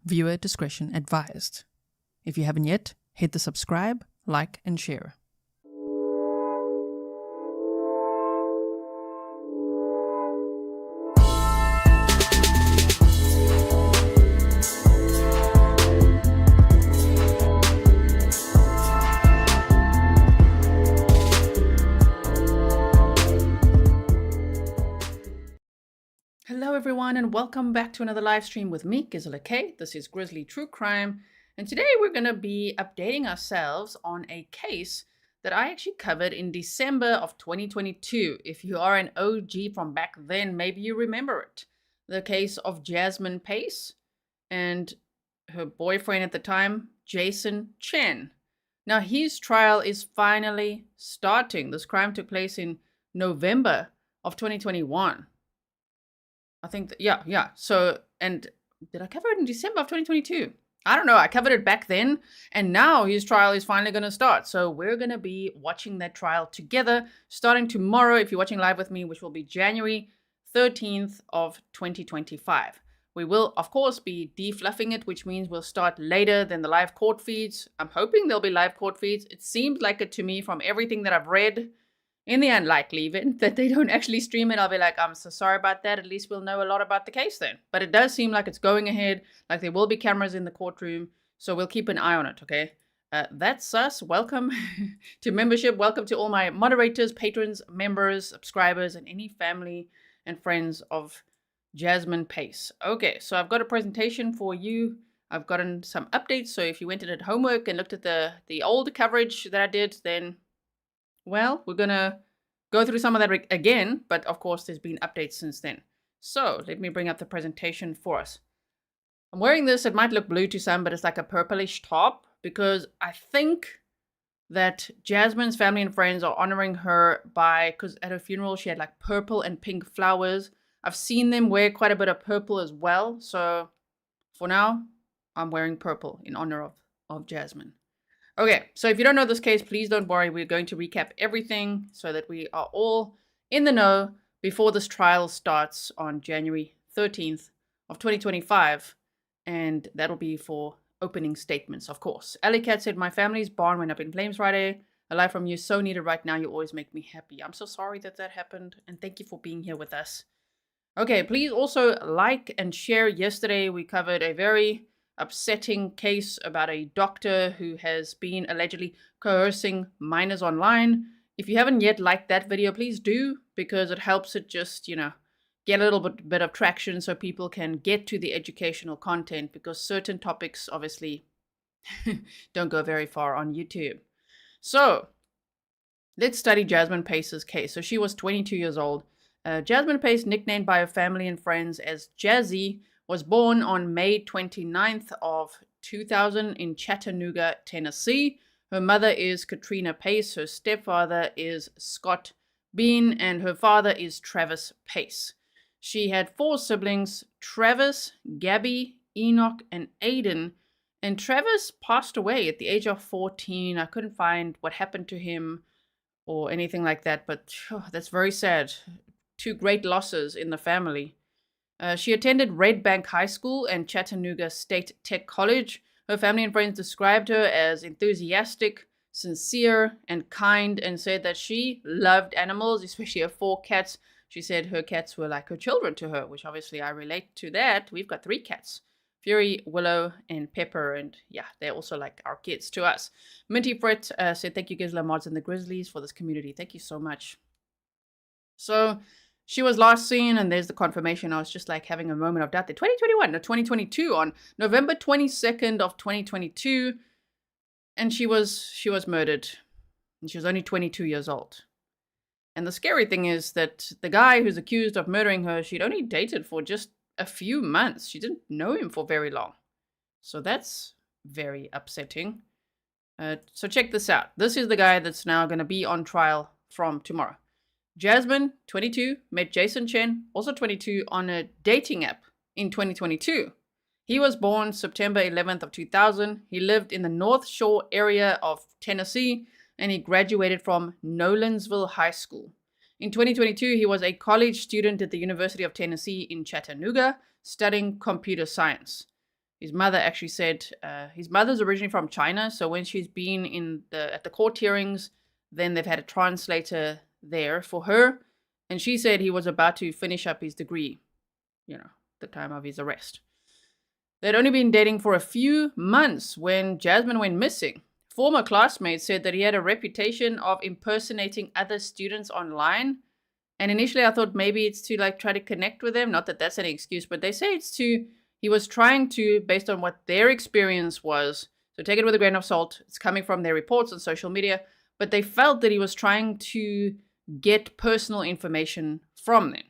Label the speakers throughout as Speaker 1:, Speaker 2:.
Speaker 1: Viewer discretion advised. If you haven't yet, hit the subscribe, like, and share. Hello everyone and welcome back to another live stream with me, Gisela K. This is Grizzly True Crime, and today we're going to be updating ourselves on a case that I actually covered in December of 2022. If you are an OG from back then, maybe you remember it. The case of Jasmine Pace and her boyfriend at the time, Chen. Now his trial is finally starting. This crime took place in November of 2021. I think, yeah. So, and did I cover it in December of 2022? I don't know. I covered it back then, and now his trial is finally going to start. So we're going to be watching that trial together, starting tomorrow, if you're watching live with me, which will be January 13th of 2025. We will, of course, be defluffing it, which means we'll start later than the live court feeds. I'm hoping there'll be live court feeds. It seems like it to me from everything that I've read. In the unlikely event that they don't actually stream it, I'll be like, I'm so sorry about that. At least we'll know a lot about the case then. But it does seem like it's going ahead, like there will be cameras in the courtroom. So we'll keep an eye on it, okay? That's us. Welcome to membership. Welcome to all my moderators, patrons, members, subscribers, and any family and friends of Jasmine Pace. Okay, so I've got a presentation for you. I've gotten some updates. So if you went and did homework and looked at the old coverage that I did, then well, we're going to go through some of that again, but of course there's been updates since then. So let me bring up the presentation for us. I'm wearing this. It might look blue to some, but it's like a purplish top because I think that Jasmine's family and friends are honoring her because at her funeral she had like purple and pink flowers. I've seen them wear quite a bit of purple as well. So for now, I'm wearing purple in honor of Jasmine. Okay, so if you don't know this case, please don't worry. We're going to recap everything so that we are all in the know before this trial starts on January 13th of 2025. And that'll be for opening statements, of course. Alley Cat said, my family's barn went up in flames Friday. A life from you so needed right now. You always make me happy. I'm so sorry that happened. And thank you for being here with us. Okay, please also like and share. Yesterday, we covered a very upsetting case about a doctor who has been allegedly coercing minors online. If you haven't yet liked that video, please do, because it helps it just, get a little bit of traction so people can get to the educational content, because certain topics obviously don't go very far on YouTube. So let's study Jasmine Pace's case. So she was 22 years old. Jasmine Pace, nicknamed by her family and friends as Jazzy, was born on May 29th of 2000 in Chattanooga, Tennessee. Her mother is Catrina Pace, her stepfather is Scott Bean, and her father is Travis Pace. She had 4 siblings, Travis, Gabby, Enoch, and Aiden. And Travis passed away at the age of 14. I couldn't find what happened to him or anything like that, but that's very sad. 2 great losses in the family. She attended Red Bank High School and Chattanooga State Tech College. Her family and friends described her as enthusiastic, sincere, and kind, and said that she loved animals, especially her 4 cats. She said her cats were like her children to her, which obviously I relate to that. We've got 3 cats, Fury, Willow, and Pepper, and yeah, they're also like our kids to us. Minty Fret said, thank you Gisela Mods and the Grizzlies for this community. Thank you so much. So she was last seen, and there's the confirmation. I was just like having a moment of doubt there. 2022, on November 22nd of 2022, and she was murdered, and she was only 22 years old. And the scary thing is that the guy who's accused of murdering her, she'd only dated for just a few months. She didn't know him for very long. So that's very upsetting. So check this out. This is the guy that's now going to be on trial from tomorrow. Jasmine, 22, met Chen, also 22, on a dating app in 2022. He was born September 11th of 2000. He lived in the North Shore area of Tennessee, and he graduated from Nolensville High School. In 2022, he was a college student at the University of Tennessee in Chattanooga, studying computer science. His mother actually said his mother's originally from China, so when she's been at the court hearings, then they've had a translator there for her, and she said he was about to finish up his degree, the time of his arrest. They'd only been dating for a few months when Jasmine went missing. Former classmates said that he had a reputation of impersonating other students online. And initially I thought maybe it's to try to connect with them. Not that that's any excuse, but they say he was trying to, based on what their experience was. So take it with a grain of salt. It's coming from their reports on social media. But they felt that he was trying to get personal information from them.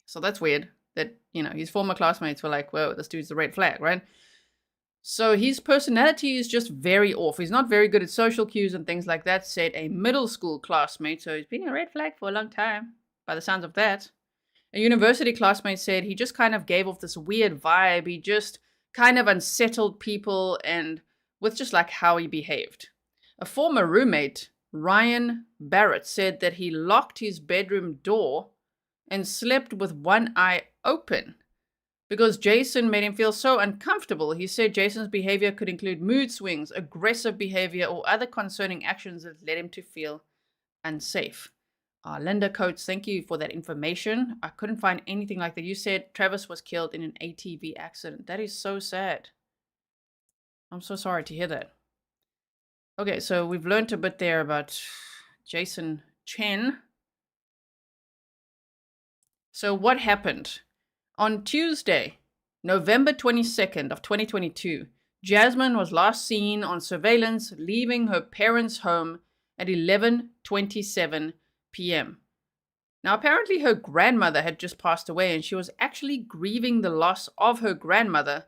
Speaker 1: So that's weird. That, his former classmates were like, whoa, this dude's the red flag, right? So his personality is just very off. He's not very good at social cues and things like that, said a middle school classmate. So he's been a red flag for a long time, by the sounds of that. A university classmate said he just kind of gave off this weird vibe. He just kind of unsettled people and with just how he behaved. A former roommate, Ryan Barrett, said that he locked his bedroom door and slept with one eye open because Jason made him feel so uncomfortable. He said Jason's behavior could include mood swings, aggressive behavior, or other concerning actions that led him to feel unsafe. Linda Coates, thank you for that information. I couldn't find anything like that. You said Travis was killed in an ATV accident. That is so sad. I'm so sorry to hear that. Okay, so we've learned a bit there about Jason Chen. So what happened? On Tuesday, November 22nd of 2022, Jasmine was last seen on surveillance leaving her parents' home at 11:27 p.m. Now, apparently her grandmother had just passed away and she was actually grieving the loss of her grandmother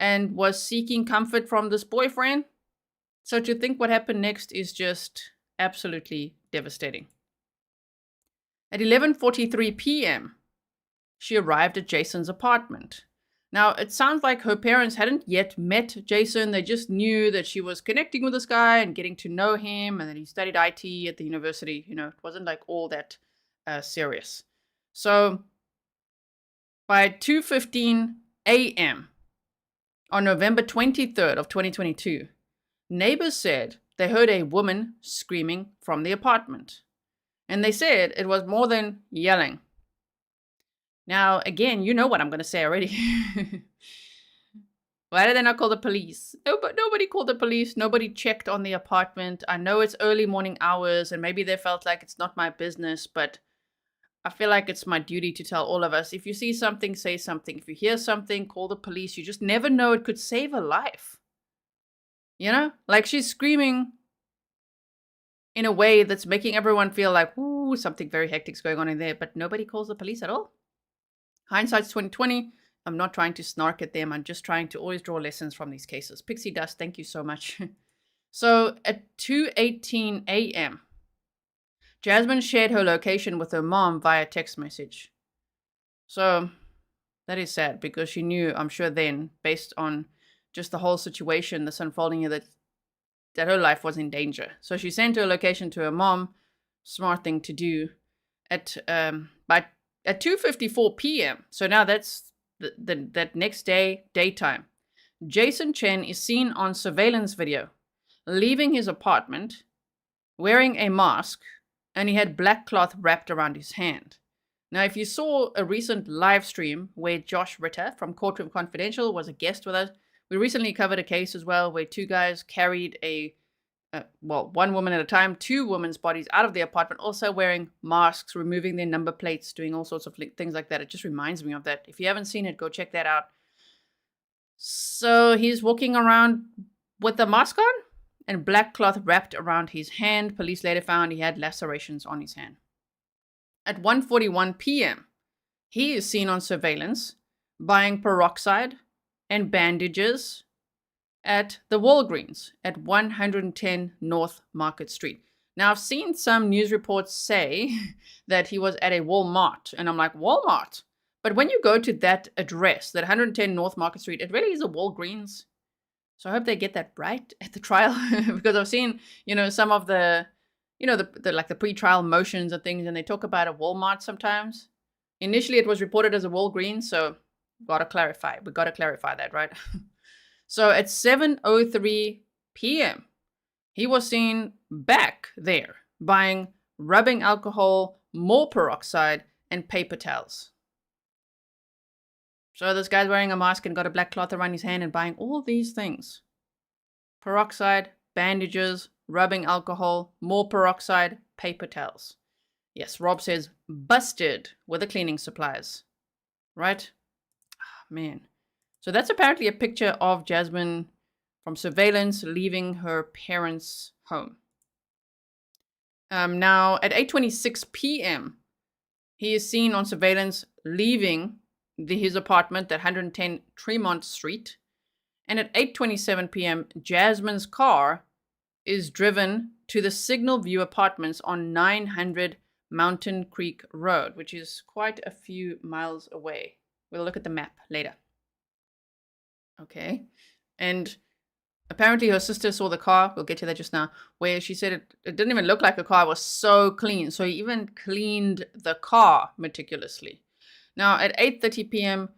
Speaker 1: and was seeking comfort from this boyfriend. So to think what happened next is just absolutely devastating. At 11:43 p.m., she arrived at Jason's apartment. Now, it sounds like her parents hadn't yet met Jason. They just knew that she was connecting with this guy and getting to know him and that he studied IT at the university. It wasn't all that serious. So by 2:15 a.m. on November 23rd of 2022, neighbors said they heard a woman screaming from the apartment. And they said it was more than yelling. Now, again, you know what I'm going to say already. Why did they not call the police? Nobody called the police. Nobody checked on the apartment. I know it's early morning hours and maybe they felt like it's not my business, but I feel like it's my duty to tell all of us. If you see something, say something. If you hear something, call the police. You just never know. It could save a life. She's screaming in a way that's making everyone feel like, ooh, something very hectic's going on in there, but nobody calls the police at all. Hindsight's 2020. I'm not trying to snark at them. I'm just trying to always draw lessons from these cases. Pixie Dust, thank you so much. So at 2:18 a.m., Jasmine shared her location with her mom via text message. So that is sad because she knew, I'm sure then, based on just the whole situation, this unfolding here, that her life was in danger. So she sent her location to her mom. Smart thing to do. At 2:54 p.m. So now that's that next day, daytime. Jason Chen is seen on surveillance video, leaving his apartment, wearing a mask, and he had black cloth wrapped around his hand. Now, if you saw a recent live stream where Josh Ritter from Courtroom Confidential was a guest with us, we recently covered a case as well where two guys carried one woman at a time, two women's bodies out of the apartment, also wearing masks, removing their number plates, doing all sorts of things like that. It just reminds me of that. If you haven't seen it, go check that out. So he's walking around with a mask on and black cloth wrapped around his hand. Police later found he had lacerations on his hand. At 1:41 p.m., he is seen on surveillance buying peroxide and bandages at the Walgreens at 110 North Market Street. Now, I've seen some news reports say that he was at a Walmart, and I'm like, Walmart? But when you go to that address, that 110 North Market Street, it really is a Walgreens. So I hope they get that right at the trial because I've seen, some of the pre-trial motions and things, and they talk about a Walmart sometimes. Initially, it was reported as a Walgreens, so Gotta clarify. We gotta clarify that, right? So at 7:03 p.m., he was seen back there buying rubbing alcohol, more peroxide, and paper towels. So this guy's wearing a mask and got a black cloth around his hand and buying all these things. Peroxide, bandages, rubbing alcohol, more peroxide, paper towels. Yes, Rob says busted with the cleaning supplies. Right? Oh, man. So that's apparently a picture of Jasmine from surveillance leaving her parents' home. Now, at 8:26 p.m., he is seen on surveillance leaving his apartment at 110 Tremont Street. And at 8:27 p.m., Jasmine's car is driven to the Signal View Apartments on 900 Mountain Creek Road, which is quite a few miles away. We'll look at the map later. Okay. And apparently her sister saw the car, we'll get to that just now, where she said it didn't even look like a car, it was so clean. So he even cleaned the car meticulously. Now at 8:30 p.m.,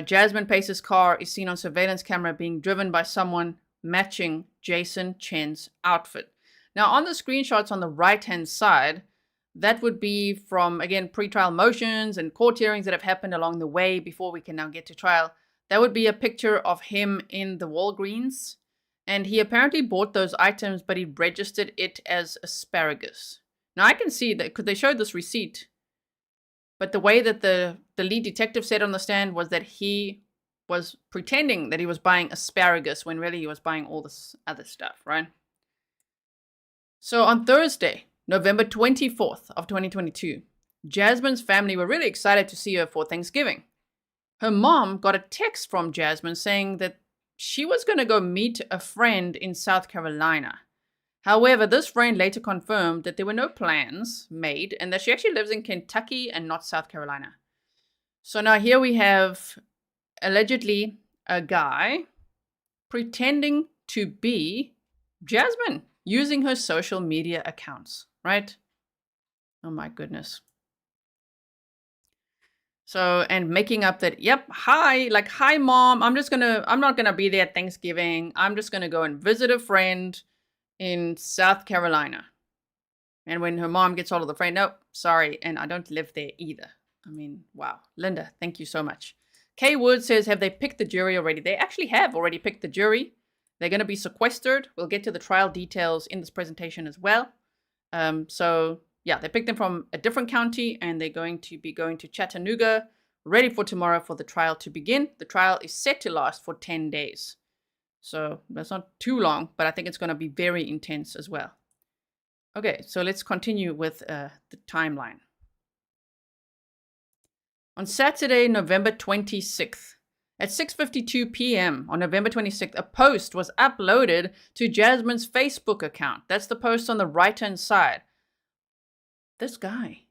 Speaker 1: Jasmine Pace's car is seen on surveillance camera being driven by someone matching Jason Chen's outfit. Now on the screenshots on the right-hand side, that would be from, again, pretrial motions and court hearings that have happened along the way before we can now get to trial. That would be a picture of him in the Walgreens. And he apparently bought those items, but he registered it as asparagus. Now I can see that because they showed this receipt. But the way that the lead detective said on the stand was that he was pretending that he was buying asparagus when really he was buying all this other stuff, right? So on Thursday, November 24th of 2022, Jasmine's family were really excited to see her for Thanksgiving. Her mom got a text from Jasmine saying that she was going to go meet a friend in South Carolina. However, this friend later confirmed that there were no plans made and that she actually lives in Kentucky and not South Carolina. So now here we have allegedly a guy pretending to be Jasmine using her social media accounts, right? Oh my goodness. So, and making up that, yep, hi mom, I'm not gonna be there at Thanksgiving. I'm just gonna go and visit a friend in South Carolina. And when her mom gets hold of the friend, nope, sorry, and I don't live there either. I mean, wow. Linda, thank you so much. Kay Wood says, have they picked the jury already? They actually have already picked the jury. They're going to be sequestered. We'll get to the trial details in this presentation as well. So, yeah, they picked them from a different county, and they're going to be going to Chattanooga, ready for tomorrow for the trial to begin. The trial is set to last for 10 days. So that's not too long, but I think it's going to be very intense as well. Okay, so let's continue with the timeline. On Saturday, November 26th, at 6:52 p.m. on November 26th, a post was uploaded to Jasmine's Facebook account. That's the post on the right-hand side. This guy,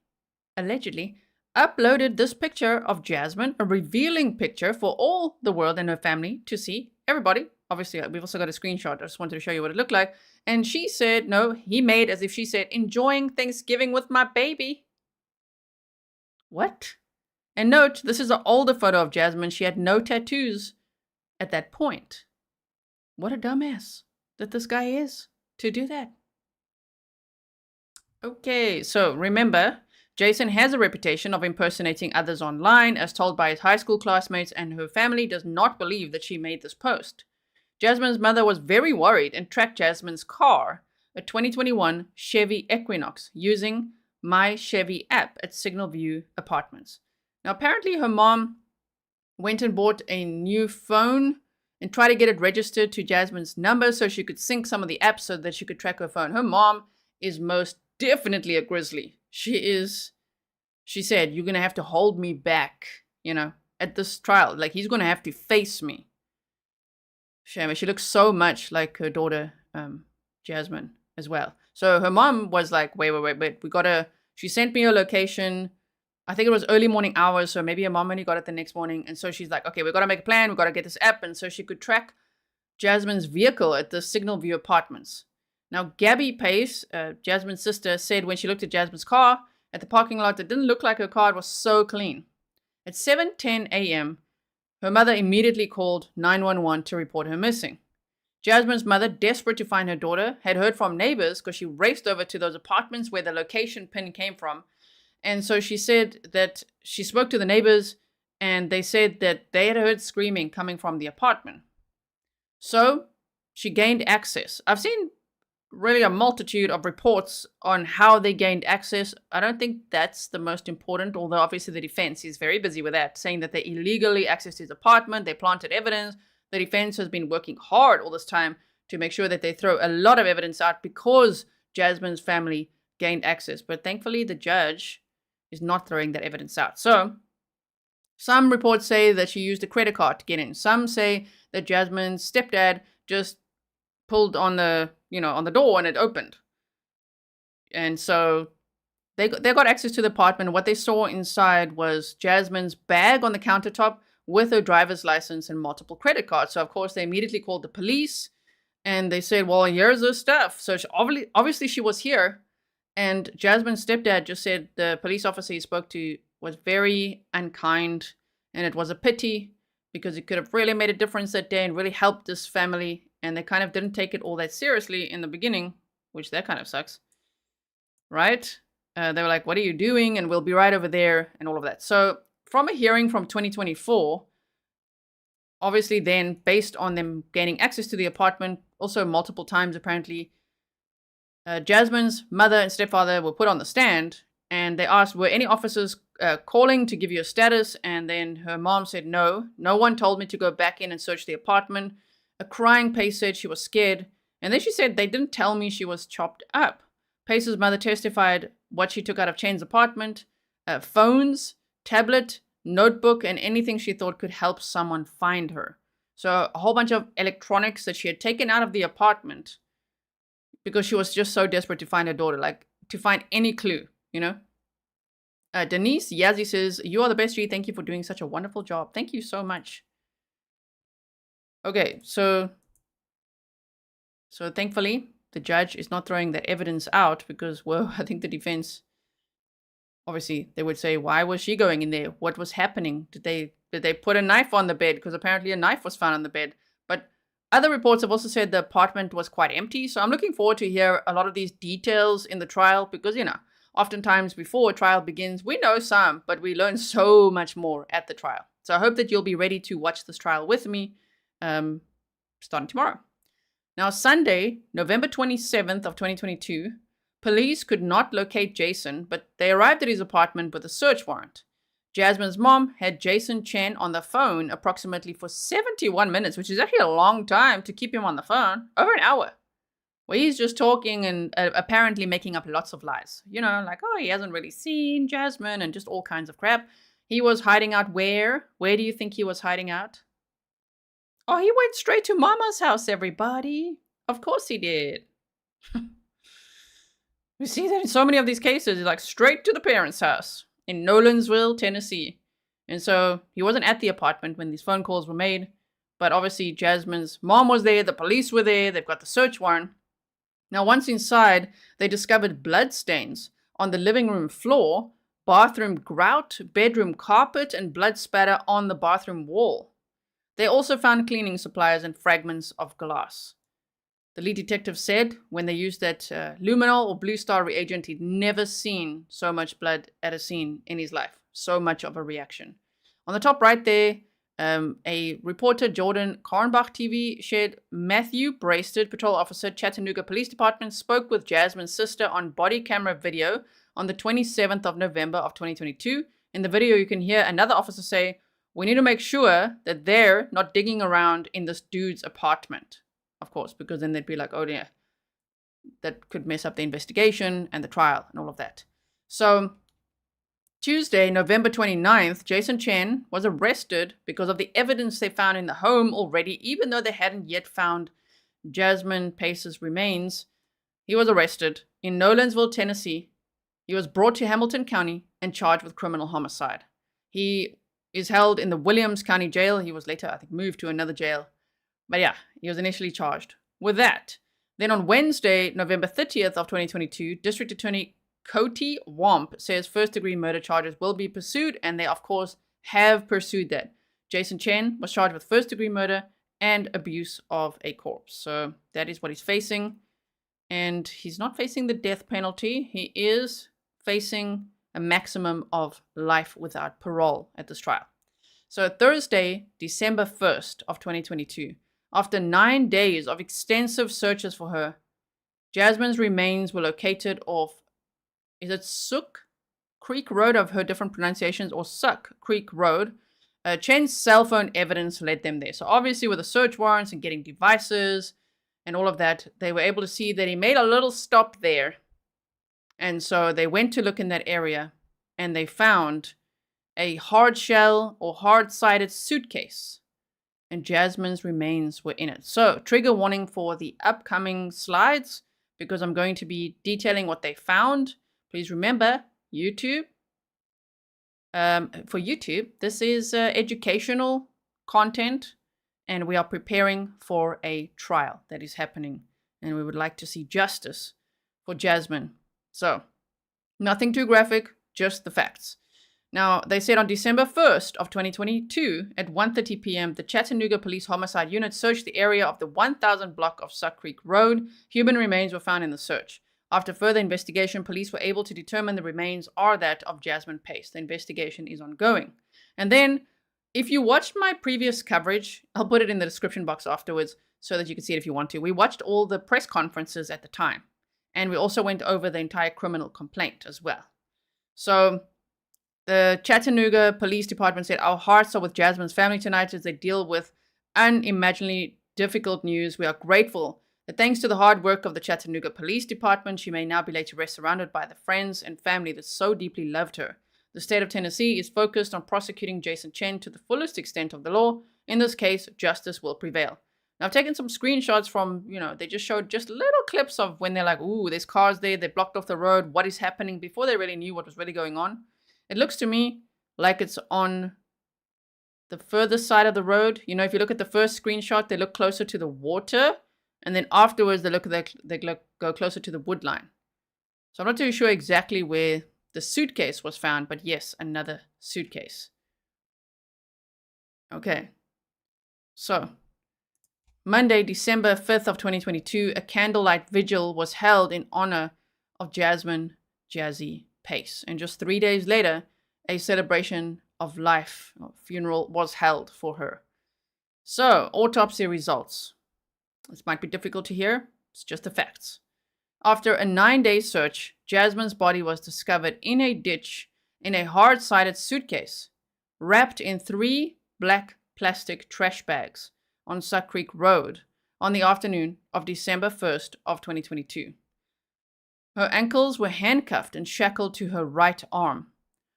Speaker 1: allegedly, uploaded this picture of Jasmine, a revealing picture for all the world and her family to see. Everybody, obviously, we've also got a screenshot. I just wanted to show you what it looked like. And she said, no, he made as if she said, enjoying Thanksgiving with my baby. What? And note, this is an older photo of Jasmine. She had no tattoos at that point. What a dumbass that this guy is to do that. Okay, so remember, Jason has a reputation of impersonating others online, as told by his high school classmates, and her family does not believe that she made this post. Jasmine's mother was very worried and tracked Jasmine's car, a 2021 Chevy Equinox, using My Chevy app at Signal View Apartments. Now, apparently her mom went and bought a new phone and tried to get it registered to Jasmine's number so she could sync some of the apps so that she could track her phone. Her mom is most definitely a Grizzly. She said, you're going to have to hold me back, at this trial. Like, he's going to have to face me. Shame. She looks so much like her daughter, Jasmine, as well. So her mom was like, wait, she sent me her location. I think it was early morning hours, so maybe her mom only got it the next morning. And so she's like, okay, we've got to make a plan. We've got to get this app. And so she could track Jasmine's vehicle at the Signal View Apartments. Now, Gabby Pace, Jasmine's sister, said when she looked at Jasmine's car at the parking lot, it didn't look like her car. It was so clean. At 7:10 a.m., Her mother immediately called 911 to report her missing. Jasmine's mother, desperate to find her daughter, had heard from neighbors because she raced over to those apartments where the location pin came from. And so she said that she spoke to the neighbors and they said that they had heard screaming coming from the apartment. So she gained access. I've seen really a multitude of reports on how they gained access. I don't think that's the most important, although obviously the defense is very busy with that, saying that they illegally accessed his apartment, they planted evidence. The defense has been working hard all this time to make sure that they throw a lot of evidence out because Jasmine's family gained access. But thankfully, the judge is not throwing that evidence out. So some reports say that she used a credit card to get in. Some say that Jasmine's stepdad just pulled on the door and it opened. And so they got access to the apartment. What they saw inside was Jasmine's bag on the countertop with her driver's license and multiple credit cards. So of course they immediately called the police and they said, well, here's her stuff. So obviously she was here. And Jasmine's stepdad just said the police officer he spoke to was very unkind. And it was a pity because it could have really made a difference that day and really helped this family. And they kind of didn't take it all that seriously in the beginning, which that kind of sucks, right? They were like, what are you doing? And we'll be right over there and all of that. So from a hearing from 2024, obviously then based on them gaining access to the apartment, also multiple times apparently, Jasmine's mother and stepfather were put on the stand and they asked, were any officers calling to give you a status? And then her mom said, no one told me to go back in and search the apartment. A crying Pace said she was scared. And then she said they didn't tell me she was chopped up. Pace's mother testified what she took out of Chen's apartment, phones, tablet, notebook, and anything she thought could help someone find her. So a whole bunch of electronics that she had taken out of the apartment because she was just so desperate to find her daughter, like to find any clue, Denise Yazzie says, you are the best, G. Thank you for doing such a wonderful job. Thank you so much. Okay, so thankfully, the judge is not throwing that evidence out because, well, I think the defense, obviously, they would say, why was she going in there? What was happening? Did they put a knife on the bed? Because apparently a knife was found on the bed. But other reports have also said the apartment was quite empty. So I'm looking forward to hear a lot of these details in the trial because, oftentimes before a trial begins, we know some, but we learn so much more at the trial. So I hope that you'll be ready to watch this trial with me starting tomorrow. Now, Sunday, November 27th of 2022, police could not locate Jason, but they arrived at his apartment with a search warrant. Jasmine's mom had Jason Chen on the phone approximately for 71 minutes, which is actually a long time to keep him on the phone, over an hour, where he's just talking and apparently making up lots of lies. Like, oh, he hasn't really seen Jasmine and just all kinds of crap. He was hiding out where? Where do you think he was hiding out? Oh, he went straight to Mama's house, everybody. Of course he did. We see that in so many of these cases, like straight to the parents' house in Nolensville, Tennessee. And so he wasn't at the apartment when these phone calls were made. But obviously Jasmine's mom was there, the police were there, they've got the search warrant. Now, once inside, they discovered blood stains on the living room floor, bathroom grout, bedroom carpet, and blood spatter on the bathroom wall. They also found cleaning supplies and fragments of glass. The lead detective said when they used that luminol or blue star reagent, he'd never seen so much blood at a scene in his life. So much of a reaction. On the top right there, a reporter, Jordan Karnbach TV, shared Matthew Brasted, patrol officer, Chattanooga Police Department, spoke with Jasmine's sister on body camera video on the 27th of November of 2022. In the video, you can hear another officer say, we need to make sure that they're not digging around in this dude's apartment. Of course, because then they'd be like, oh yeah, that could mess up the investigation and the trial and all of that. So Tuesday, November 29th, Jason Chen was arrested because of the evidence they found in the home already, even though they hadn't yet found Jasmine Pace's remains. He was arrested in Nolensville, Tennessee. He was brought to Hamilton County and charged with criminal homicide. He is held in the Williams County Jail. He was later, I think, moved to another jail. But yeah, he was initially charged with that. Then on Wednesday, November 30th of 2022, District Attorney Coty Womp says first-degree murder charges will be pursued, and they, of course, have pursued that. Jason Chen was charged with first-degree murder and abuse of a corpse. So that is what he's facing. And he's not facing the death penalty. He is facing a maximum of life without parole at this trial. So Thursday, December 1st of 2022, after 9 days of extensive searches for her, Jasmine's remains were located off, is it Sook Creek Road? I've heard different pronunciations, or Suck Creek Road. Chen's cell phone evidence led them there. So obviously with the search warrants and getting devices and all of that, they were able to see that he made a little stop there. And so they went to look in that area and they found a hard shell or hard-sided suitcase, and Jasmine's remains were in it. So trigger warning for the upcoming slides, because I'm going to be detailing what they found. Please remember, YouTube. For YouTube, this is educational content, and we are preparing for a trial that is happening, and we would like to see justice for Jasmine. So, nothing too graphic, just the facts. Now, they said on December 1st of 2022 at 1:30 p.m., the Chattanooga Police Homicide Unit searched the area of the 1000 block of Suck Creek Road. Human remains were found in the search. After further investigation, police were able to determine the remains are that of Jasmine Pace. The investigation is ongoing. And then, if you watched my previous coverage, I'll put it in the description box afterwards so that you can see it if you want to. We watched all the press conferences at the time. And we also went over the entire criminal complaint as well. So, the Chattanooga Police Department said, "Our hearts are with Jasmine's family tonight as they deal with unimaginably difficult news. We are grateful that thanks to the hard work of the Chattanooga Police Department, she may now be laid to rest surrounded by the friends and family that so deeply loved her. The state of Tennessee is focused on prosecuting Jason Chen to the fullest extent of the law. In this case, justice will prevail." Now, I've taken some screenshots from, they just showed just little clips of when they're like, ooh, there's cars there, they blocked off the road, what is happening, before they really knew what was really going on. It looks to me like it's on the further side of the road. If you look at the first screenshot, they look closer to the water. And then afterwards, they go closer to the wood line. So I'm not too sure exactly where the suitcase was found. But yes, another suitcase. Okay. So, Monday, December 5th of 2022, a candlelight vigil was held in honor of Jasmine Jazzy Pace. And just 3 days later, a celebration of life, or funeral, was held for her. So, autopsy results. This might be difficult to hear. It's just the facts. After a 9-day search, Jasmine's body was discovered in a ditch in a hard-sided suitcase, wrapped in 3 black plastic trash bags on Suck Creek Road on the afternoon of December 1st of 2022. Her ankles were handcuffed and shackled to her right arm.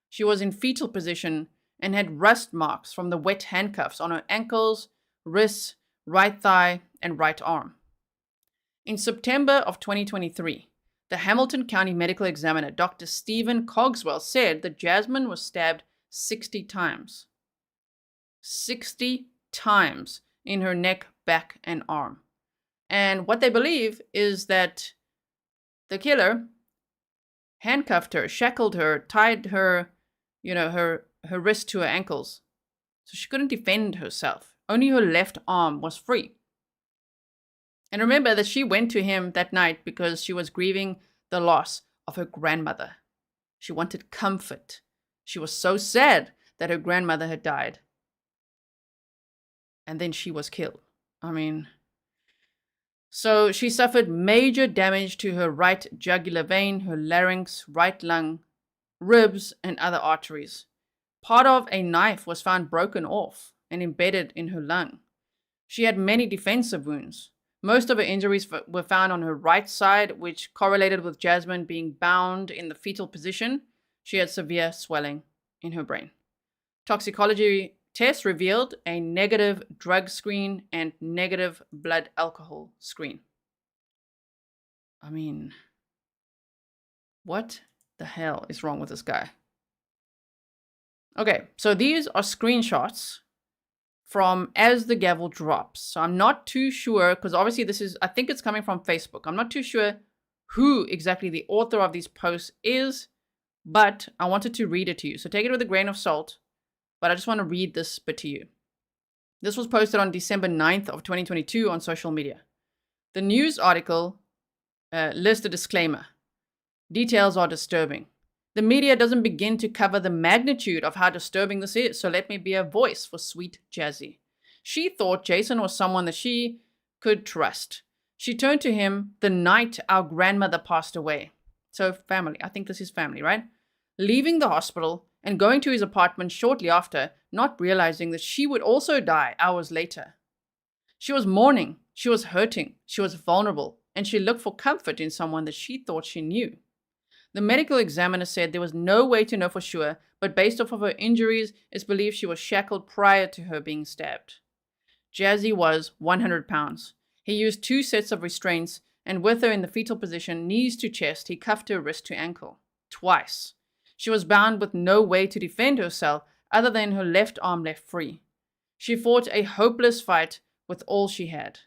Speaker 1: She was in fetal position and had rust marks from the wet handcuffs on her ankles, wrists, right thigh, and right arm. In September of 2023, the Hamilton County Medical Examiner, Dr. Stephen Cogswell, said that Jasmine was stabbed 60 times. 60 times in her neck, back, and arm. And what they believe is that the killer handcuffed her, shackled her, tied her, her wrist to her ankles. So she couldn't defend herself. Only her left arm was free. And remember that she went to him that night because she was grieving the loss of her grandmother. She wanted comfort. She was so sad that her grandmother had died. And then she was killed. So she suffered major damage to her right jugular vein, her larynx, right lung, ribs, and other arteries. Part of a knife was found broken off and embedded in her lung. She had many defensive wounds. Most of her injuries were found on her right side, which correlated with Jasmine being bound in the fetal position. She had severe swelling in her brain. Toxicology tests revealed a negative drug screen and negative blood alcohol screen. What the hell is wrong with this guy? Okay, so these are screenshots from as the gavel drops. So I'm not too sure, because obviously I think it's coming from Facebook. I'm not too sure who exactly the author of these posts is, but I wanted to read it to you. So take it with a grain of salt, but I just want to read this bit to you. This was posted on December 9th of 2022 on social media. The news article lists a disclaimer. Details are disturbing. The media doesn't begin to cover the magnitude of how disturbing this is, so let me be a voice for sweet Jazzy. She thought Jason was someone that she could trust. She turned to him the night our grandmother passed away. So family, I think this is family, right? Leaving the hospital and going to his apartment shortly after, not realizing that she would also die hours later. She was mourning, she was hurting, she was vulnerable, and she looked for comfort in someone that she thought she knew. The medical examiner said there was no way to know for sure, but based off of her injuries, it's believed she was shackled prior to her being stabbed. Jazzy was 100 pounds. He used 2 sets of restraints, and with her in the fetal position, knees to chest, he cuffed her wrist to ankle. Twice. She was bound with no way to defend herself other than her left arm left free. She fought a hopeless fight with all she had.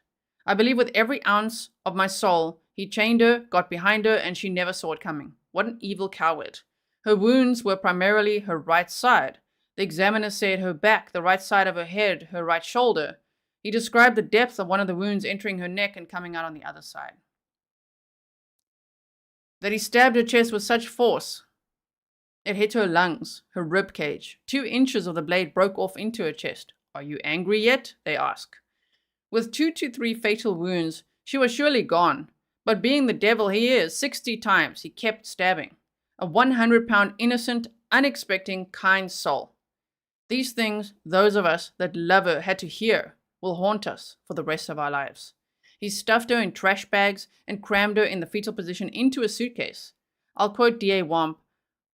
Speaker 1: I believe with every ounce of my soul, he chained her, got behind her, and she never saw it coming. What an evil coward. Her wounds were primarily her right side. The examiner said her back, the right side of her head, her right shoulder. He described the depth of one of the wounds entering her neck and coming out on the other side. That he stabbed her chest with such force, it hit her lungs, her rib cage. 2 inches of the blade broke off into her chest. Are you angry yet? They ask. With 2 to 3 fatal wounds, she was surely gone. But being the devil he is, 60 times he kept stabbing. A 100-pound innocent, unexpecting, kind soul. These things, those of us that love her had to hear, will haunt us for the rest of our lives. He stuffed her in trash bags and crammed her in the fetal position into a suitcase. I'll quote DA Womp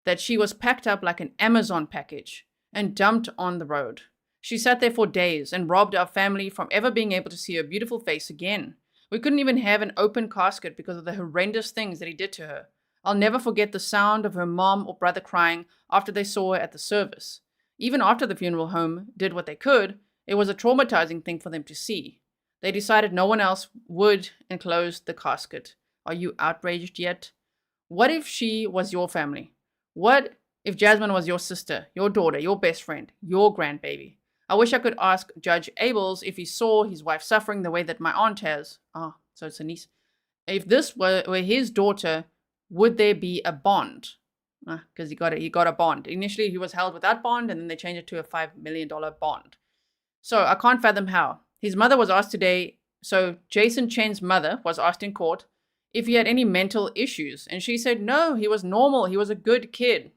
Speaker 1: that she was packed up like an Amazon package and dumped on the road. She sat there for days and robbed our family from ever being able to see her beautiful face again. We couldn't even have an open casket because of the horrendous things that he did to her. I'll never forget the sound of her mom or brother crying after they saw her at the service. Even after the funeral home did what they could, it was a traumatizing thing for them to see. They decided no one else would and closed the casket. Are you outraged yet? What if she was your family? What if Jasmine was your sister, your daughter, your best friend, your grandbaby? I wish I could ask Judge Abels if he saw his wife suffering the way that my aunt has. Ah, so it's a niece. If this were his daughter, would there be a bond? Because he got a bond. Initially, he was held without bond, and then they changed it to a $5 million bond. So I can't fathom how. His mother was asked today, so Jason Chen's mother was asked in court if he had any mental issues, and she said no, he was normal, he was a good kid.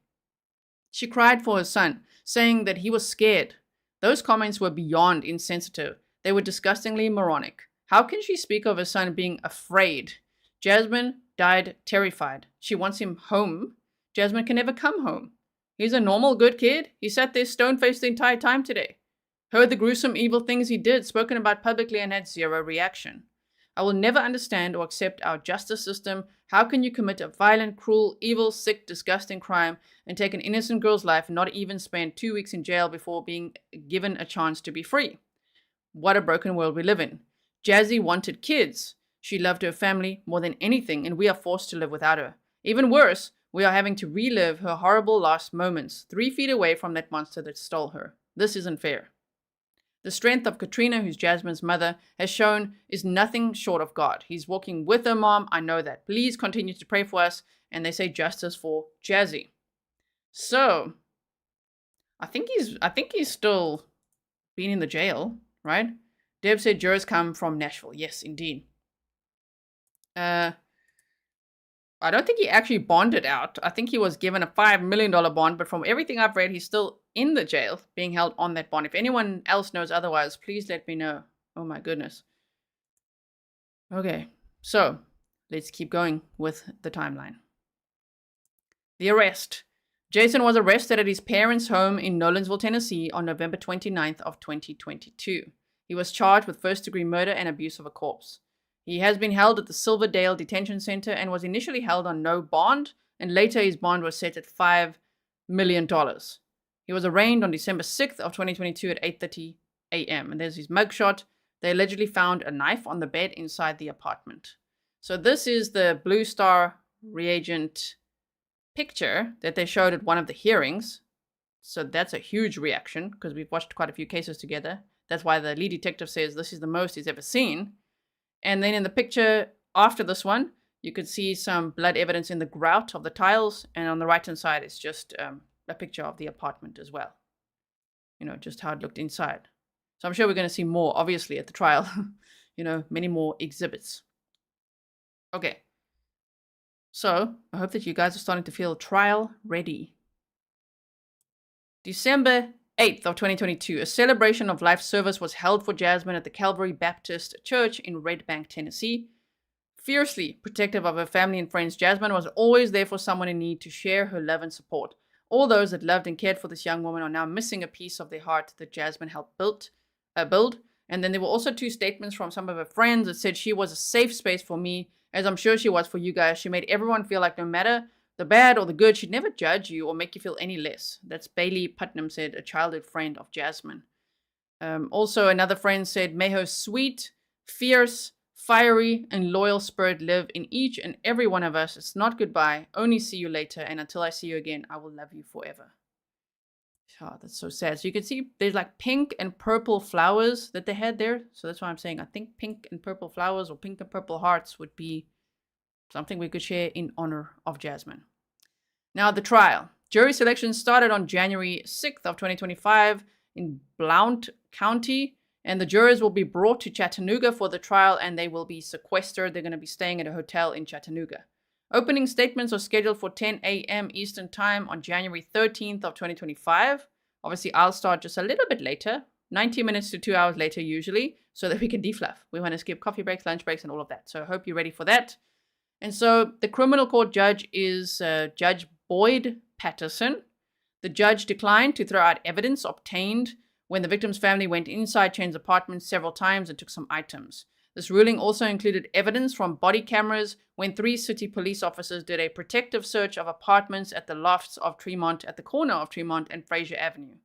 Speaker 1: She cried for her son, saying that he was scared. Those comments were beyond insensitive. They were disgustingly moronic. How can she speak of her son being afraid? Jasmine died terrified. She wants him home. Jasmine can never come home. He's a normal, good kid. He sat there stone-faced the entire time today. Heard the gruesome, evil things he did, spoken about publicly, and had zero reaction. I will never understand or accept our justice system. How can you commit a violent, cruel, evil, sick, disgusting crime and take an innocent girl's life and not even spend 2 weeks in jail before being given a chance to be free? What a broken world we live in. Jazzy wanted kids. She loved her family more than anything, and we are forced to live without her. Even worse, we are having to relive her horrible last moments, 3 feet away from that monster that stole her. This isn't fair. The strength of Catrina, who's Jasmine's mother, has shown is nothing short of God. He's walking with her mom. I know that. Please continue to pray for us. And they say justice for Jazzy. So, I think he's still been in the jail, right? Deb said jurors come from Nashville. Yes, indeed. I don't think he actually bonded out. I think he was given a $5 million bond, but from everything I've read, he's still in the jail being held on that bond. If anyone else knows otherwise, please let me know. Oh my goodness. Okay, so let's keep going with the timeline. The arrest. Jason was arrested at his parents' home in Nolensville, Tennessee on November 29th of 2022. He was charged with first-degree murder and abuse of a corpse. He has been held at the Silverdale Detention Center and was initially held on no bond, and later his bond was set at $5 million. He was arraigned on December 6th of 2022 at 8:30 a.m. And there's his mugshot. They allegedly found a knife on the bed inside the apartment. So this is the Blue Star reagent picture that they showed at one of the hearings. So that's a huge reaction because we've watched quite a few cases together. That's why the lead detective says this is the most he's ever seen. And then in the picture after this one, you could see some blood evidence in the grout of the tiles. And on the right-hand side, it's just a picture of the apartment as well. You know, just how it looked inside. So I'm sure we're going to see more, obviously, at the trial. You know, many more exhibits. Okay. So I hope that you guys are starting to feel trial ready. December 8th of 2022, a celebration of life service was held for Jasmine at the Calvary Baptist Church in Red Bank, Tennessee. Fiercely protective of her family and friends, Jasmine was always there for someone in need to share her love and support. All those that loved and cared for this young woman are now missing a piece of their heart that Jasmine helped build. And then there were also 2 statements from some of her friends that said she was a safe space for me, as I'm sure she was for you guys. She made everyone feel like no matter the bad or the good, she'd never judge you or make you feel any less. That's Bailey Putnam said, a childhood friend of Jasmine. Also, another friend said, may her sweet, fierce, fiery, and loyal spirit live in each and every one of us. It's not goodbye, only see you later, and until I see you again, I will love you forever. Oh, that's so sad. So you can see there's like pink and purple flowers that they had there. So that's why I'm saying I think pink and purple flowers or pink and purple hearts would be something we could share in honor of Jasmine. Now, the trial. Jury selection started on January 6th of 2025 in Blount County, and the jurors will be brought to Chattanooga for the trial, and they will be sequestered. They're going to be staying at a hotel in Chattanooga. Opening statements are scheduled for 10 a.m. Eastern Time on January 13th of 2025. Obviously, I'll start just a little bit later, 90 minutes to 2 hours later usually, so that we can defluff. We want to skip coffee breaks, lunch breaks, and all of that. So I hope you're ready for that. And so the criminal court judge is Judge Boyd Patterson. The judge declined to throw out evidence obtained when the victim's family went inside Chen's apartment several times and took some items. This ruling also included evidence from body cameras when 3 city police officers did a protective search of apartments at the lofts of Tremont at the corner of Tremont and Fraser Avenue.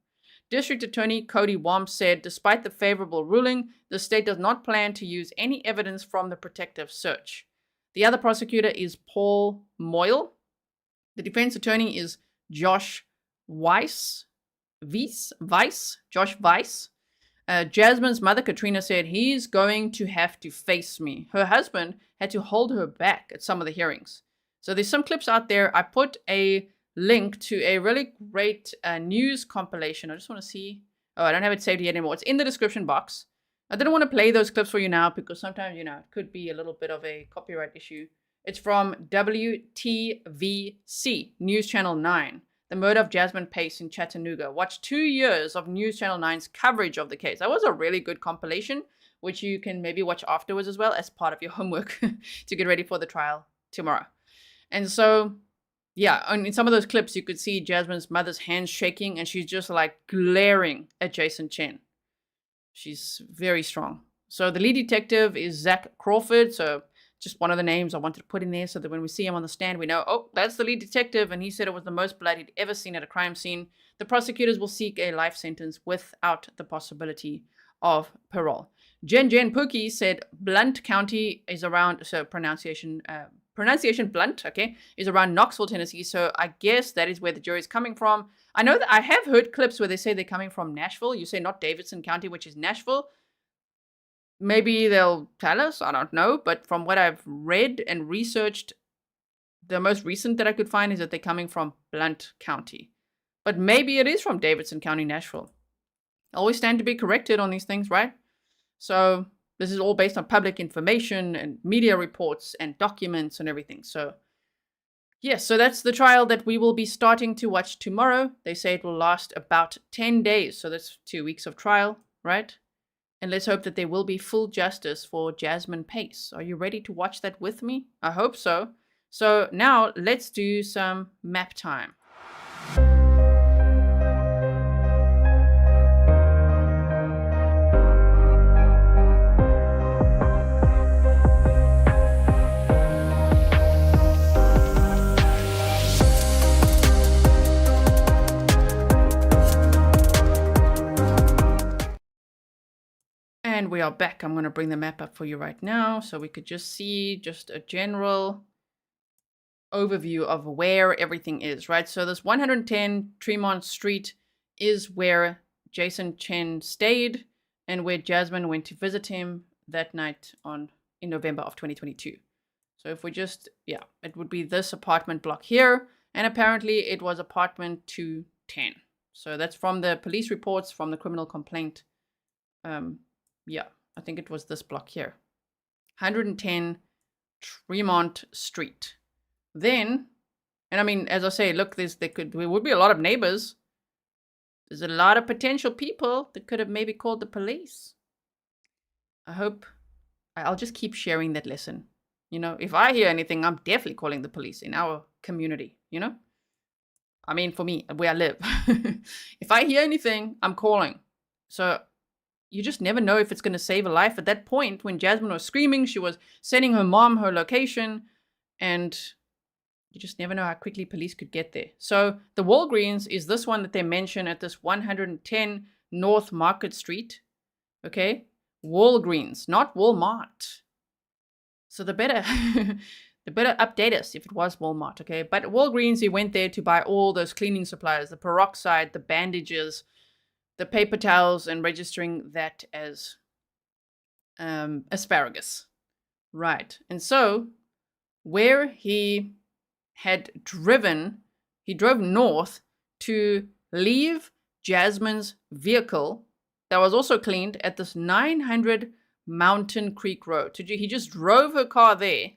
Speaker 1: District Attorney Cody Womp said, despite the favorable ruling, the state does not plan to use any evidence from the protective search. The other prosecutor is Paul Moyle. The defense attorney is Josh Josh Weiss. Jasmine's mother, Catrina, said, he's going to have to face me. Her husband had to hold her back at some of the hearings. So there's some clips out there. I put a link to a really great news compilation. I just want to see. Oh, I don't have it saved yet anymore. It's in the description box. I didn't want to play those clips for you now because sometimes, you know, it could be a little bit of a copyright issue. It's from WTVC, News Channel 9. The murder of Jasmine Pace in Chattanooga. Watch 2 years of News Channel 9's coverage of the case. That was a really good compilation, which you can maybe watch afterwards as well as part of your homework to get ready for the trial tomorrow. And so, yeah, in some of those clips, you could see Jasmine's mother's hands shaking and she's just like glaring at Jason Chen. She's very strong. So the lead detective is Zach Crawford. So just one of the names I wanted to put in there so that when we see him on the stand, we know, oh, that's the lead detective. And he said it was the most blood he'd ever seen at a crime scene. The prosecutors will seek a life sentence without the possibility of parole. Jen Pookie said Blount County is around, so pronunciation Blount, okay, is around Knoxville, Tennessee. So I guess that is where the jury is coming from. I know that I have heard clips where they say they're coming from Nashville. You say not Davidson County, which is Nashville. Maybe they'll tell us, I don't know. But from what I've read and researched, the most recent that I could find is that they're coming from Blount County. But maybe it is from Davidson County, Nashville. I always stand to be corrected on these things, right? So this is all based on public information and media reports and documents and everything. So yes, so that's the trial that we will be starting to watch tomorrow. They say it will last about 10 days. So that's 2 weeks of trial, right? And let's hope that there will be full justice for Jasmine Pace. Are you ready to watch that with me? I hope so. So now let's do some map time. And we are back. I'm going to bring the map up for you right now so we could just see just a general overview of where everything is, right? So this 110 Tremont Street is where Jason Chen stayed, and where Jasmine went to visit him that night in November of 2022. So if we just, yeah, it would be this apartment block here, and apparently it was apartment 210. So that's from the police reports, from the criminal complaint. Yeah, I think it was this block here. 110 Tremont Street. Then, and I mean, as I say, look, there would be a lot of neighbors. There's a lot of potential people that could have maybe called the police. I'll just keep sharing that lesson. You know, if I hear anything, I'm definitely calling the police in our community, you know? I mean, for me, where I live. If I hear anything, I'm calling. So you just never know if it's going to save a life. At that point, when Jasmine was screaming, she was sending her mom her location, and you just never know how quickly police could get there. So the Walgreens is this one that they mention at this 110 North Market Street. Okay? Walgreens, not Walmart. So the better update us if it was Walmart, okay? But Walgreens, he went there to buy all those cleaning supplies, the peroxide, the bandages, the paper towels, and registering that as asparagus. Right. And so where he drove north to leave Jasmine's vehicle that was also cleaned at this 900 Mountain Creek Road. He just drove her car there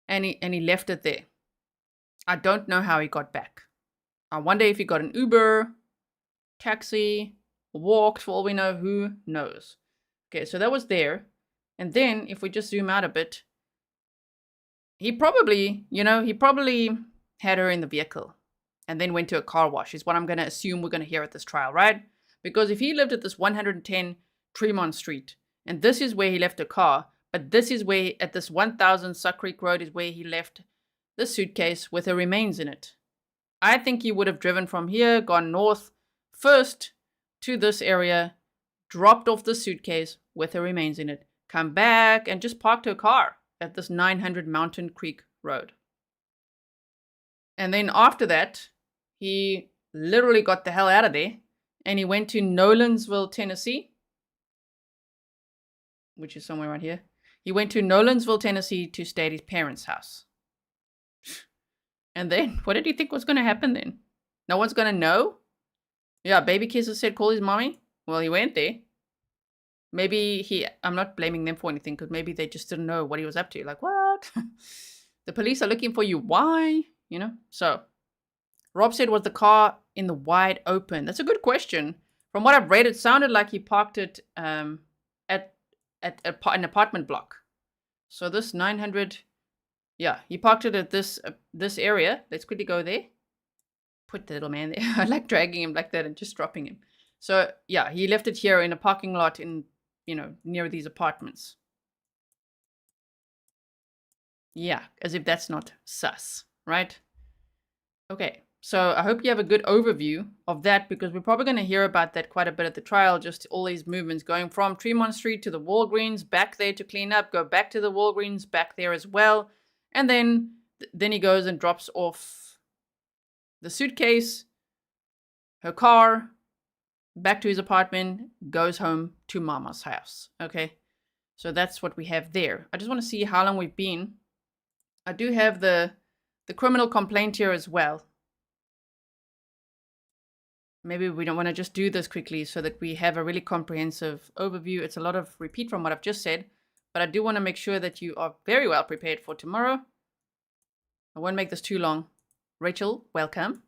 Speaker 1: and he left it there. I don't know how he got back. I wonder if he got an Uber, taxi, walked, for all we know, who knows. Okay, so that was there. And then if we just zoom out a bit, he probably had her in the vehicle and then went to a car wash, is what I'm going to assume we're going to hear at this trial, right? Because if he lived at this 110 Tremont Street, and this is where he left a car, but this is where, at this 1000 Suck Creek Road, is where he left the suitcase with her remains in it. I think he would have driven from here, gone north first to this area, dropped off the suitcase with her remains in it, come back and just parked her car at this 900 Mountain Creek Road. And then after that, he literally got the hell out of there and he went to Nolensville, Tennessee, which is somewhere right here. He went to Nolensville, Tennessee to stay at his parents' house. And then, what did he think was going to happen then? No one's going to know? Yeah, Baby Kisser said call his mommy. Well, he went there. Maybe I'm not blaming them for anything, because maybe they just didn't know what he was up to. Like, what? The police are looking for you. Why? You know? So, Rob said, was the car in the wide open? That's a good question. From what I've read, it sounded like he parked it at an apartment block. So this 900, yeah, he parked it at this area. Let's quickly go there. Put the little man there. I like dragging him like that and just dropping him. So yeah, he left it here in a parking lot in, near these apartments. Yeah, as if that's not sus, right? Okay, so I hope you have a good overview of that, because we're probably going to hear about that quite a bit at the trial, just all these movements going from Tremont Street to the Walgreens, back there to clean up, go back to the Walgreens, back there as well. And then he goes and drops off the suitcase, her car, back to his apartment, goes home to Mama's house. Okay, so that's what we have there. I just want to see how long we've been. I do have the criminal complaint here as well. Maybe we don't want to just do this quickly so that we have a really comprehensive overview. It's a lot of repeat from what I've just said, but I do want to make sure that you are very well prepared for tomorrow. I won't make this too long. Rachel, welcome.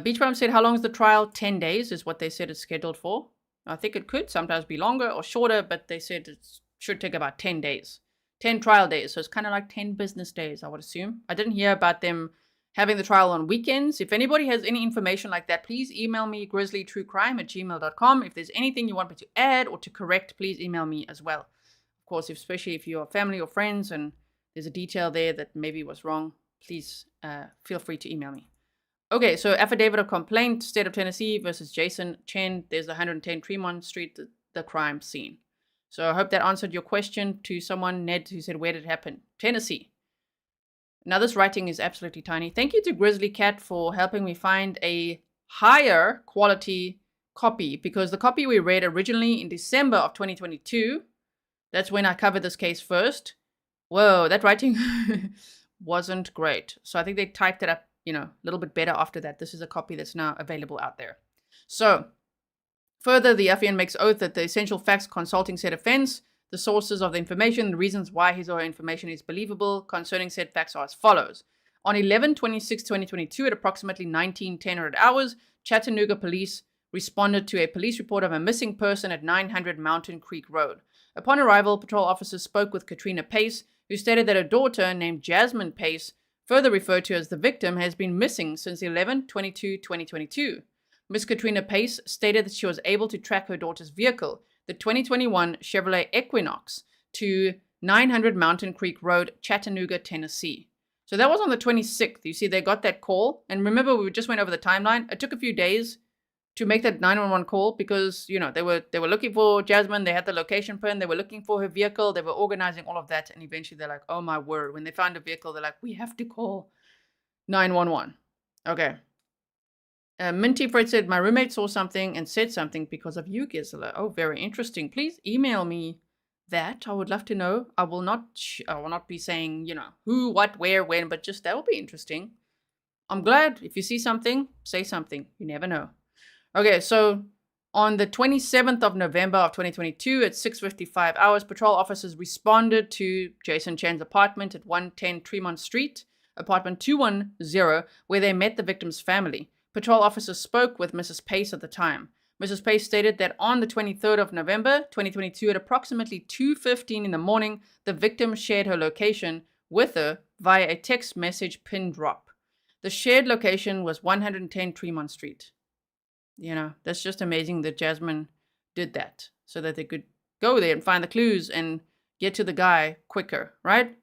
Speaker 1: Beach Bum said, how long is the trial? 10 days is what they said it's scheduled for. I think it could sometimes be longer or shorter, but they said it should take about 10 days. 10 trial days, so it's kind of like 10 business days, I would assume. I didn't hear about them having the trial on weekends. If anybody has any information like that, please email me, grizzlytruecrime@gmail.com. If there's anything you want me to add or to correct, please email me as well. Of course, especially if you're family or friends and there's a detail there that maybe was wrong, please feel free to email me. Okay, so affidavit of complaint, State of Tennessee versus Jason Chen. There's the 110 Tremont Street, the crime scene. So I hope that answered your question. To someone, Ned, who said, where did it happen? Tennessee. Now this writing is absolutely tiny. Thank you to Grizzly Cat for helping me find a higher quality copy, because the copy we read originally in December of 2022, that's when I covered this case first. Whoa, that writing wasn't great. So I think they typed it up, a little bit better after that. This is a copy that's now available out there. So further, the affiant makes oath that the essential facts consulting said offense, the sources of the information, the reasons why his or her information is believable concerning said facts are as follows. On 11/26/2022 at approximately 19:10 hours, Chattanooga police responded to a police report of a missing person at 900 Mountain Creek Road. Upon arrival, patrol officers spoke with Catrina Pace, who stated that her daughter, named Jasmine Pace, further referred to as the victim, has been missing since 11/22/2022. Ms. Catrina Pace stated that she was able to track her daughter's vehicle, the 2021 Chevrolet Equinox, to 900 Mountain Creek Road, Chattanooga, Tennessee. So that was on the 26th. You see, they got that call. And remember, we just went over the timeline. It took a few days to make that 911 call because, they were looking for Jasmine. They had the location pin. They were looking for her vehicle. They were organizing all of that. And eventually they're like, oh my word. When they found a vehicle, they're like, we have to call 911. Okay. Minty Fred said, my roommate saw something and said something because of you, Gisela. Oh, very interesting. Please email me that. I would love to know. I will not be saying, who, what, where, when, but just that will be interesting. I'm glad. If you see something, say something. You never know. Okay, so on the 27th of November of 2022 at 6:55 hours, patrol officers responded to Jason Chen's apartment at 110 Tremont Street, apartment 210, where they met the victim's family. Patrol officers spoke with Mrs. Pace at the time. Mrs. Pace stated that on the 23rd of November 2022 at approximately 2:15 in the morning, the victim shared her location with her via a text message pin drop. The shared location was 110 Tremont Street. That's just amazing that Jasmine did that so that they could go there and find the clues and get to the guy quicker, right?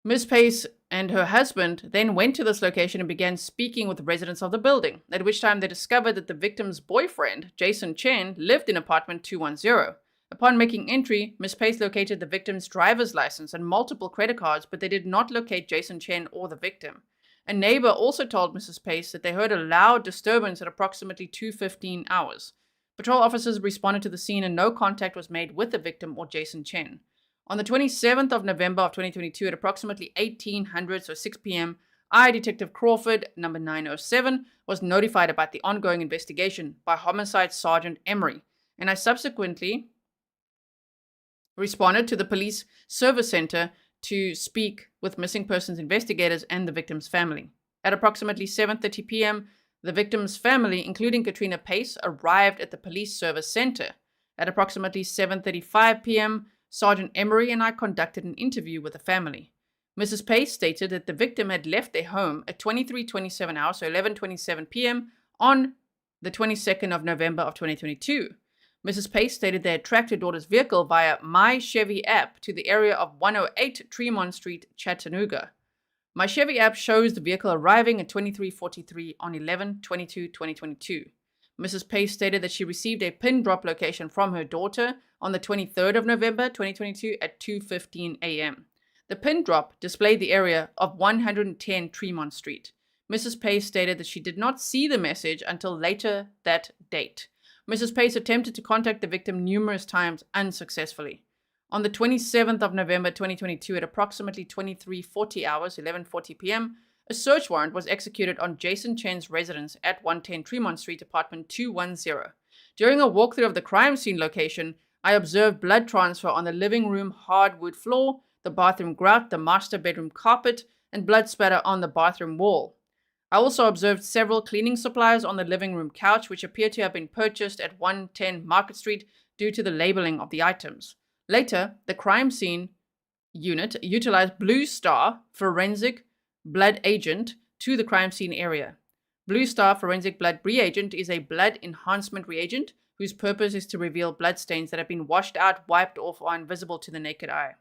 Speaker 1: Ms. Pace and her husband then went to this location and began speaking with the residents of the building, at which time they discovered that the victim's boyfriend, Jason Chen, lived in apartment 210. Upon making entry, Ms. Pace located the victim's driver's license and multiple credit cards, but they did not locate Jason Chen or the victim. A neighbor also told Mrs. Pace that they heard a loud disturbance at approximately 2:15 hours. Patrol officers responded to the scene and no contact was made with the victim or Jason Chen. On the 27th of November of 2022 at approximately 1800, so 6 p.m., I, Detective Crawford, number 907, was notified about the ongoing investigation by Homicide Sergeant Emery, and I subsequently responded to the police service center to speak with missing persons investigators and the victim's family. At approximately 7:30 p.m., the victim's family, including Catrina Pace, arrived at the police service center. At approximately 7:35 p.m., Sergeant Emery and I conducted an interview with the family. Mrs. Pace stated that the victim had left their home at 23:27 hours, so 11:27 p.m. on the 22nd of November of 2022. Mrs. Pace stated they had tracked her daughter's vehicle via My Chevy app to the area of 108 Tremont Street, Chattanooga. My Chevy app shows the vehicle arriving at 23:43 on 11/22/2022. Mrs. Pace stated that she received a pin drop location from her daughter on the 23rd of November 2022 at 2:15 a.m. The pin drop displayed the area of 110 Tremont Street. Mrs. Pace stated that she did not see the message until later that date. Mrs. Pace attempted to contact the victim numerous times unsuccessfully. On the 27th of November 2022 at approximately 23:40 hours, 11:40 p.m., a search warrant was executed on Jason Chen's residence at 110 Tremont Street, apartment 210. During a walkthrough of the crime scene location, I observed blood transfer on the living room hardwood floor, the bathroom grout, the master bedroom carpet, and blood spatter on the bathroom wall. I also observed several cleaning supplies on the living room couch, which appear to have been purchased at 110 Market Street due to the labeling of the items. Later, the crime scene unit utilized Blue Star forensic blood agent to the crime scene area. Blue Star forensic blood reagent is a blood enhancement reagent whose purpose is to reveal blood stains that have been washed out, wiped off, or invisible to the naked eye.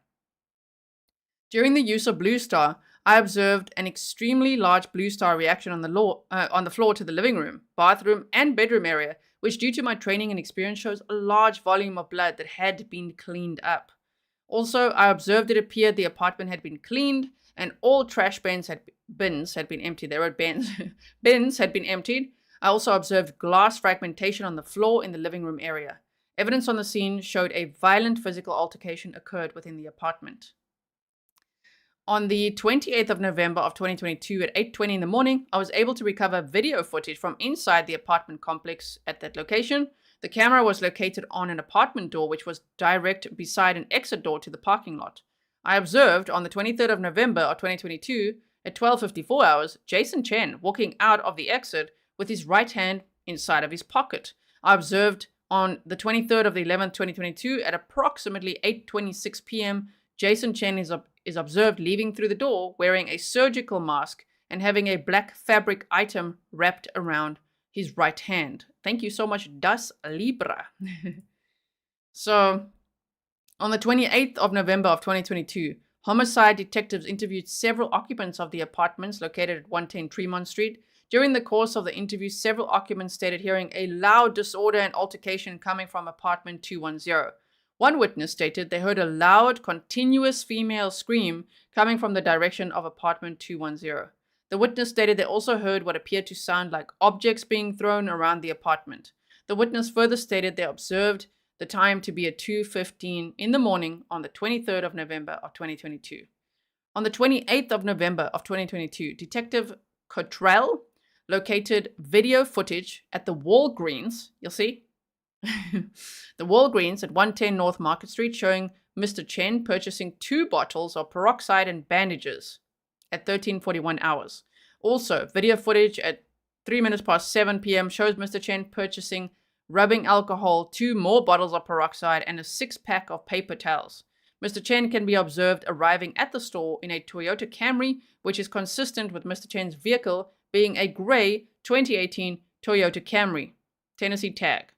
Speaker 1: During the use of Blue Star, I observed an extremely large Blue Star reaction on the floor to the living room, bathroom, and bedroom area, which due to my training and experience shows a large volume of blood that had been cleaned up. Also, I observed it appeared the apartment had been cleaned and all trash bins had been emptied. They wrote bins. Bins had been emptied. I also observed glass fragmentation on the floor in the living room area. Evidence on the scene showed a violent physical altercation occurred within the apartment. On the 28th of November of 2022 at 8:20 in the morning, I was able to recover video footage from inside the apartment complex at that location. The camera was located on an apartment door which was direct beside an exit door to the parking lot. I observed on the 23rd of November of 2022 at 12:54 hours, Jason Chen walking out of the exit with his right hand inside of his pocket. I observed on the 23rd of the 11th, 2022 at approximately 8:26 p.m., Jason Chen is observed leaving through the door wearing a surgical mask and having a black fabric item wrapped around his right hand. Thank you so much, Das Libra. So, on the 28th of November of 2022, homicide detectives interviewed several occupants of the apartments located at 110 Tremont Street. During the course of the interview, several occupants stated hearing a loud disorder and altercation coming from apartment 210. One witness stated they heard a loud, continuous female scream coming from the direction of apartment 210. The witness stated they also heard what appeared to sound like objects being thrown around the apartment. The witness further stated they observed the time to be at 2:15 in the morning on the 23rd of November of 2022. On the 28th of November of 2022, Detective Cottrell located video footage at the Walgreens, you'll see, the Walgreens at 110 North Market Street showing Mr. Chen purchasing 2 bottles of peroxide and bandages at 13:41 hours. Also, video footage at 3 minutes past 7 p.m. shows Mr. Chen purchasing rubbing alcohol, 2 more bottles of peroxide, and a 6-pack of paper towels. Mr. Chen can be observed arriving at the store in a Toyota Camry, which is consistent with Mr. Chen's vehicle being a gray 2018 Toyota Camry, Tennessee tag.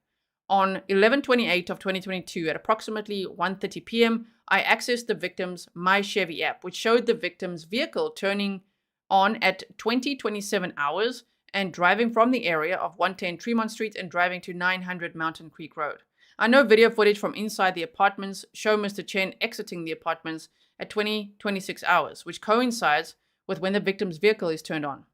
Speaker 1: On 11/28 of 2022 at approximately 1:30 p.m., I accessed the victim's My Chevy app, which showed the victim's vehicle turning on at 20:27 hours and driving from the area of 110 Tremont Street and driving to 900 Mountain Creek Road. I know video footage from inside the apartments show Mr. Chen exiting the apartments at 20:26 hours, which coincides with when the victim's vehicle is turned on.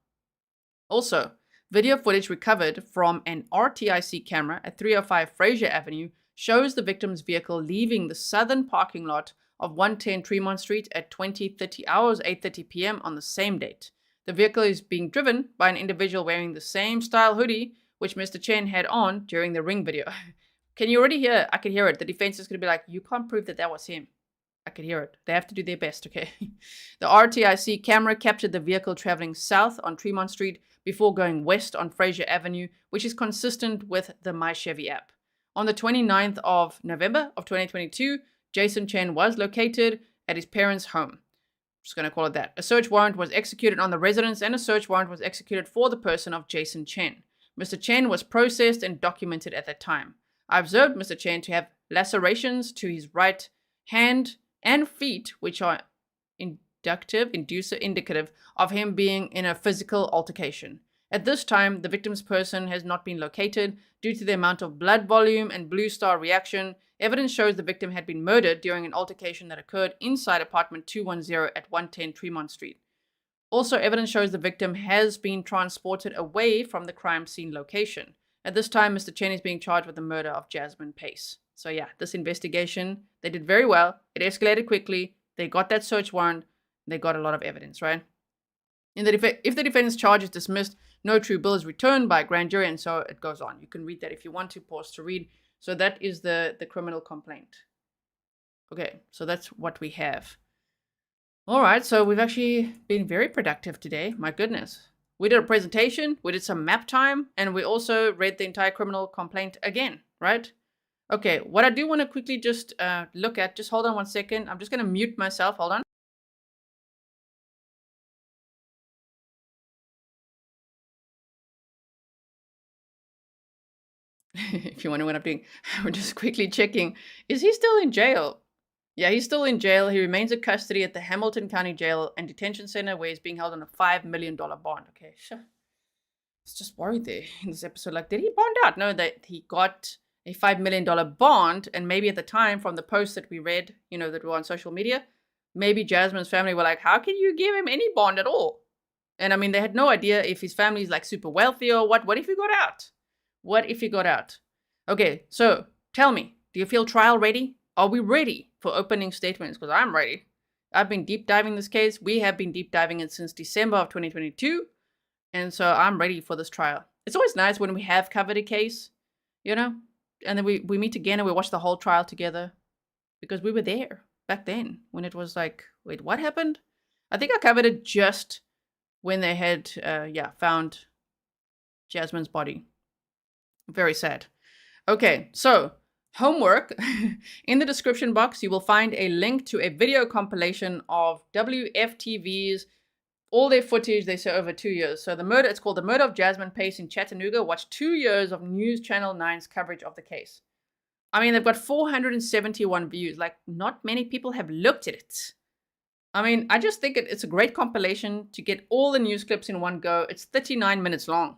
Speaker 1: Also, video footage recovered from an RTIC camera at 305 Fraser Avenue shows the victim's vehicle leaving the southern parking lot of 110 Tremont Street at 20:30 hours, 8:30 p.m. on the same date. The vehicle is being driven by an individual wearing the same style hoodie which Mr. Chen had on during the Ring video. Can you already hear? I can hear it. The defense is going to be like, you can't prove that that was him. I can hear it. They have to do their best, okay? The RTIC camera captured the vehicle traveling south on Tremont Street before going west on Fraser Avenue, which is consistent with the My Chevy app. On the 29th of November of 2022, Jason Chen was located at his parents' home. I'm just going to call it that. A search warrant was executed on the residence and a search warrant was executed for the person of Jason Chen. Mr. Chen was processed and documented at that time. I observed Mr. Chen to have lacerations to his right hand and feet, which are indicative of him being in a physical altercation. At this time, the victim's person has not been located due to the amount of blood volume and blue star reaction. Evidence shows the victim had been murdered during an altercation that occurred inside apartment 210 at 110 Tremont Street. Also, evidence shows the victim has been transported away from the crime scene location. At this time, Mr. Chen is being charged with the murder of Jasmine Pace. So yeah, this investigation, they did very well. It escalated quickly. They got that search warrant. They got a lot of evidence, right? If the defendant's charge is dismissed, no true bill is returned by a grand jury, and so it goes on. You can read that if you want to, pause to read. So that is the criminal complaint. Okay, so that's what we have. All right, so we've actually been very productive today. My goodness. We did a presentation, we did some map time, and we also read the entire criminal complaint again, right? Okay, what I do want to quickly just look at, just hold on 1 second. I'm just going to mute myself. Hold on. If you wonder what I'm doing, we're just quickly checking. Is he still in jail? Yeah, he's still in jail. He remains in custody at the Hamilton County Jail and Detention Center where he's being held on a $5 million bond. Okay, sure. It's just worried there in this episode. Like, did he bond out? No, that he got a $5 million bond. And maybe at the time from the posts that we read, you know, that were on social media, maybe Jasmine's family were like, how can you give him any bond at all? And I mean, they had no idea if his family is like super wealthy or what. What if he got out? What if he got out? Okay, so tell me, do you feel trial ready? Are we ready for opening statements? Because I'm ready. I've been deep diving this case. We have been deep diving it since December of 2022. And so I'm ready for this trial. It's always nice when we have covered a case, you know, and then we meet again and we watch the whole trial together because we were there back then when it was like, wait, what happened? I think I covered it just when they had, found Jasmine's body. Very sad. Okay, so homework. In the description box, you will find a link to a video compilation of WFTV's, all their footage. They say over 2 years. So it's called The Murder of Jasmine Pace in Chattanooga. Watch 2 years of News Channel 9's coverage of the case. I mean, they've got 471 views. Like, not many people have looked at it. I mean, I just think it's a great compilation to get all the news clips in one go. It's 39 minutes long.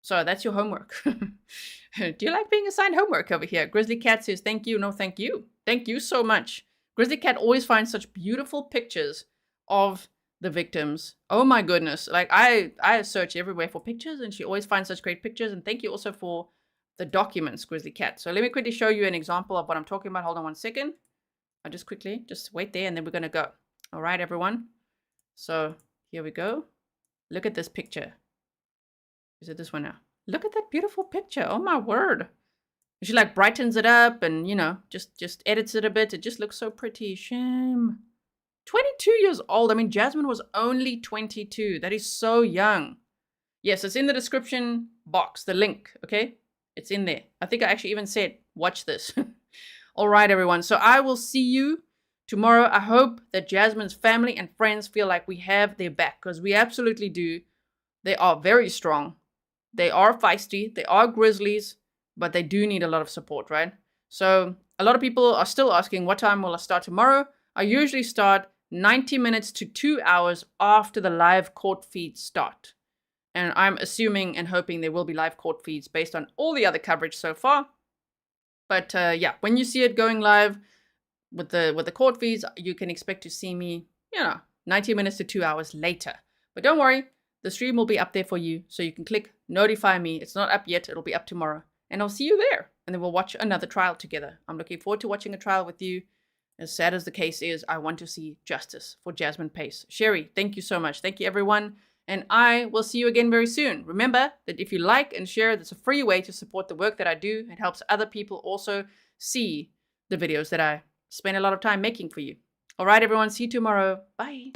Speaker 1: So that's your homework. Do you like being assigned homework over here? Grizzly Cat says, thank you. No, thank you. Thank you so much. Grizzly Cat always finds such beautiful pictures of the victims. Oh my goodness. Like I search everywhere for pictures and she always finds such great pictures. And thank you also for the documents, Grizzly Cat. So let me quickly show you an example of what I'm talking about. Hold on 1 second. I'll just wait there and then we're going to go. All right, everyone. So here we go. Look at this picture. Is it this one now? Look at that beautiful picture. Oh my word. She like brightens it up and, you know, just edits it a bit. It just looks so pretty. Shame. 22 years old. I mean, Jasmine was only 22. That is so young. Yes, it's in the description box, the link, okay? It's in there. I think I actually even said, watch this. All right, everyone. So I will see you tomorrow. I hope that Jasmine's family and friends feel like we have their back because we absolutely do. They are very strong. They are feisty. They are grizzlies, but they do need a lot of support, right? So a lot of people are still asking, what time will I start tomorrow? I usually start 90 minutes to 2 hours after the live court feeds start. And I'm assuming and hoping there will be live court feeds based on all the other coverage so far. But when you see it going live with the court feeds, you can expect to see me, 90 minutes to 2 hours later. But don't worry, the stream will be up there for you. So you can click notify me. It's not up yet. It'll be up tomorrow. And I'll see you there. And then we'll watch another trial together. I'm looking forward to watching a trial with you. As sad as the case is, I want to see justice for Jasmine Pace. Sherry, thank you so much. Thank you, everyone. And I will see you again very soon. Remember that if you like and share, that's a free way to support the work that I do. It helps other people also see the videos that I spend a lot of time making for you. All right, everyone. See you tomorrow. Bye.